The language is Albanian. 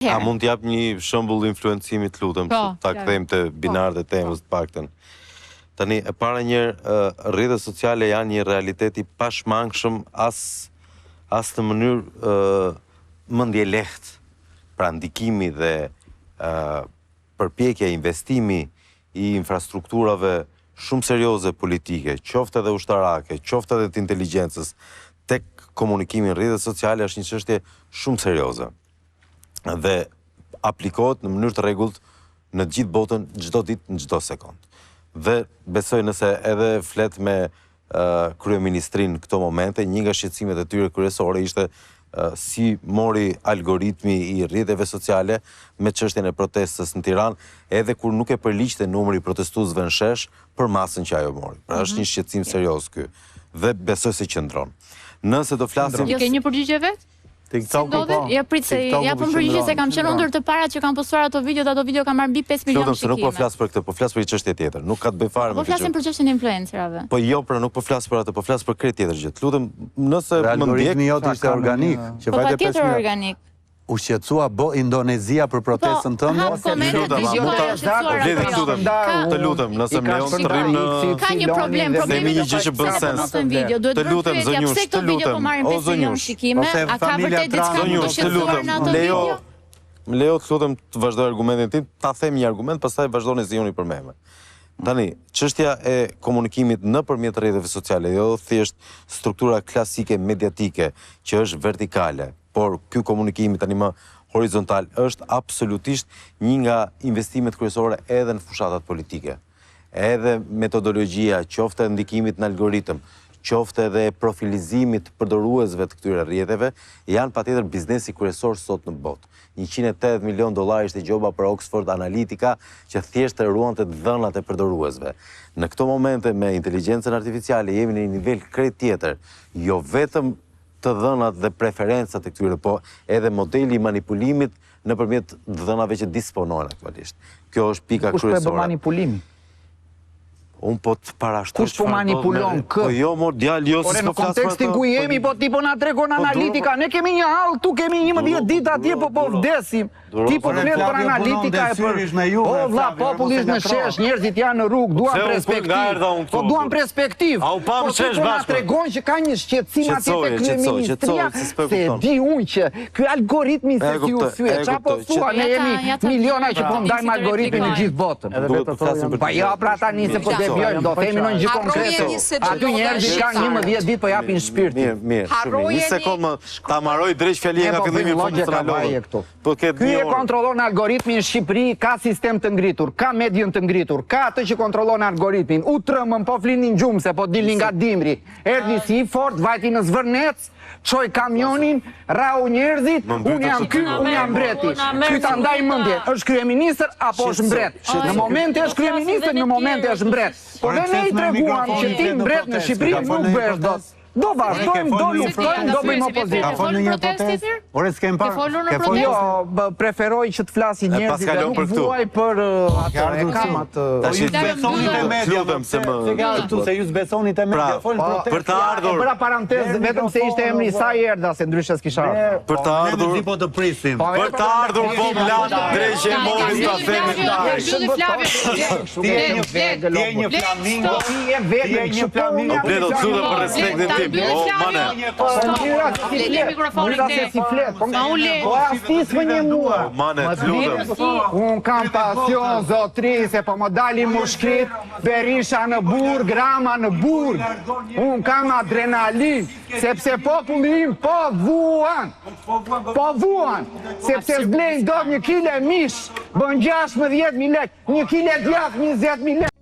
A mund t'jap një shembull influencimi të lutem, ta kthejmë të binarët e temës të paktën. Tani, e para njërë, rrjetet sociale janë një realiteti pashmangshëm as në mënyrë mendje lehtë. Pra ndikimi dhe përpjekja investimi i infrastrukturave shumë serioze politike, qoftë edhe ushtarake, qoftë edhe të inteligjencës, tek komunikimi në rrjetet sociale është një çështje shumë serioze. Dhe aplikohet në mënyrë të rregullt në gjithë botën, çdo ditë, në çdo sekond. Dhe besoj nëse edhe flet me kryeministrinë në këto momente, një nga shqetësimet e tyre kryesore ishte si mori algoritmi i rrjeteve sociale me çështjen e protestës në Tiranë, edhe kur nuk e përliqte numri i protestuesve në shesh për masën që ajo mori. Pra është një shqetësim serioz ky. Dhe besoj se qëndron. Nëse do flasim... Ju ke një përgjigje vet? Si ndodhet? Ja prit se japëm përgjigje se kam qenë ndër të parat që kanë postuar ato video kam marrë mbi 5 milionë shikime. Nuk po flas për këtë, po flas për një çështje tjetër. Nuk ka të bëjë fare me këtë. Po flasim për çështjen e influencerave. Po jo, pra nuk po flas për atë, po flas për krejt tjetër gjë. Lutem, nëse më ndjek, algoritmi jot ishte organik, që po vajte 5 patjetër milionë. organik. U shqetësua Indonezia për protestën tënde? Të lutem, nëse më lejon të rrim në... Ka një problem, problemi një gjë që bën sens. Të lutem, Zonjush, të lutem, o Zonjush. A ka vërtet diçka më të shqetësuar në ato video? Më lejo të lutem të vazhdoj argumentin tim, ta them një argument, pastaj vazhdoni Zoni për me. Tani, çështja e komunikimit nëpërmjet rrjeteve sociale, jo thjesht struktura klasike mediatike që është vertikale, por ky komunikimi tani më horizontal është absolutisht një nga investimet kryesore edhe në fushatat politike. Edhe metodologjia, qoftë e ndikimit në algoritëm, qoftë edhe profilizimit të përdoruesve të këtyre rrjeteve, janë patjetër biznesi kryesor sot në botë. $180 milion ishte gjoba për Oxford Analytica që thjesht të ruante dhënat e përdoruesve. Në këto momente me inteligjencën artificiale jemi në një nivel krejt tjetër, jo vetëm të dhënat dhe preferencat e këtyre, po edhe modeli i manipulimit nëpërmjet dhënave që disponojnë aktualisht. Kjo është pika kryesore. Kush po bën manipulim? Unë po të parashtoj... Kush po manipulon kë? Po jo, mor, djalë, jo, se s'po flasë për të... Në kontekstin ku jemi, po ti po na tregon analitika. Ne kemi një hall, tu kemi 11 ditë atje, po vdesim. Ti po flet për analitika e për... Po, vlla, populli është në shesh, njerëzit janë në rrugë, duan perspektivë. Po duan perspektivë. Po ti po na tregon që ka një shqetësim atje te kryeministria, se di unë që ky algoritmi se si u thyet. Çfarë po thua? Ne jemi miliona që po ndajmë algoritmin në gjithë botën. Pa jo, pra tani se po do themi në një gjë konkrete. Aty njerëzit kanë 11 ditë po japin shpirtin. Mirë, një sekondë ta marroj drejt fjalia nga fillimi i fundit të radhës. Ky e kontrollon algoritmin në Shqipëri, ka sistem të ngritur, ka medium të ngritur, ka atë që kontrollon algoritmin. U trëmën, po flinin gjumse, po dilnin nga dimri. Erdhi si i fort, vajti në Zvërnec, çoi kamionin, rau njerëzit, unë jam ky, unë jam mbreti. Ky ta ndaj mendjen, është kryeministër apo është mbret? Në momente është kryeministër, në momente është mbret. Po dhe ne i treguam që ti mbret në Shqipëri nuk bësh dot. Do vazhdojmë, do luftojmë, do bëjmë opozitë. Ka folur një protestë? Ore s'kem parë. Ke folur në Jo, preferoj që të flasin njerëzit dhe nuk vuaj për atë e kam atë... Tash besoni te media, se ka këtu se ju s'besoni te media, folën protestë. Për të ardhur... Bëra parantezë vetëm se ishte emri sa i erdha, se ndryshe s'kisha ardhur. Për të ardhur... Ne po të prisim. Për të ardhur po mlat drejtë e morin ta themi një flamingo. Ti je vegël, një flamingo. O bledo, të lutem për respektin tim. O, mane. Po astisë një mua. Mane, të lutem. Unë kam pasion, zotri, se po më dali mushkrit, Berisha në burg, Rama në burg. Unë kam adrenalin, sepse populli im po vuan. Po vuan, sepse s'blejnë do 1 kile mish, bën 16.000 lek, 1 kile djath 20.000 lek.